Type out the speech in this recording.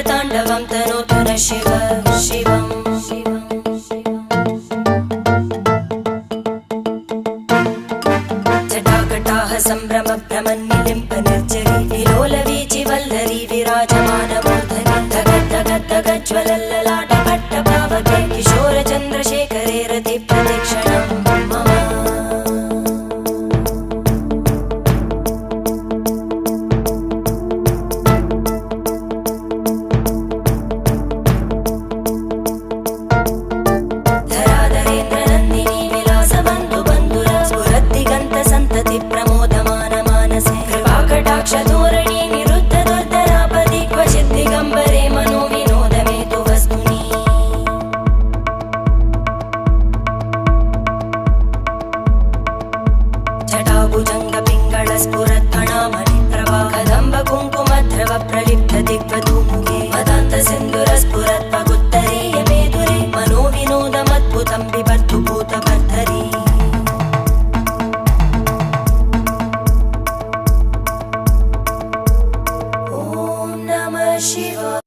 ताण्डवं तनोतु न शिव शिवम् जटाकटाः सम्भ्रम भ्रमन्निलिम्ब निर्जरी विलोलवीचि वल्लरी विराजमानमूर्धनि धगज्ज्वलल्ललाटपट्टपावके किशोरचन्द्रशेखरे रति प्रदक्षिणं मम धराधरेन्द्रनन्दिनी विलासबन्धु बन्धुर स्फुरद्दिगन्त सन्तति प्रमोदमान मानसे कृपाकटाक्षधोरणी निरुद्ध दुर्धरापदि क्वचित् दिगम्बरे मनो विनोदमेतु वस्तुनि जटाभुजङ्ग पिङ्गळ स्फुरत्फणामणि प्रभा कदम्ब कुङ्कुमद्रव प्रलिप्त दिग्वधूमुखे मदान्त सिन्धुर स्फुरत्पगुत्तरीय मेधुरे मनो विनोदमद्भुतं बिभर्तु भूतभर्धरी ॐ नमः शिवाय।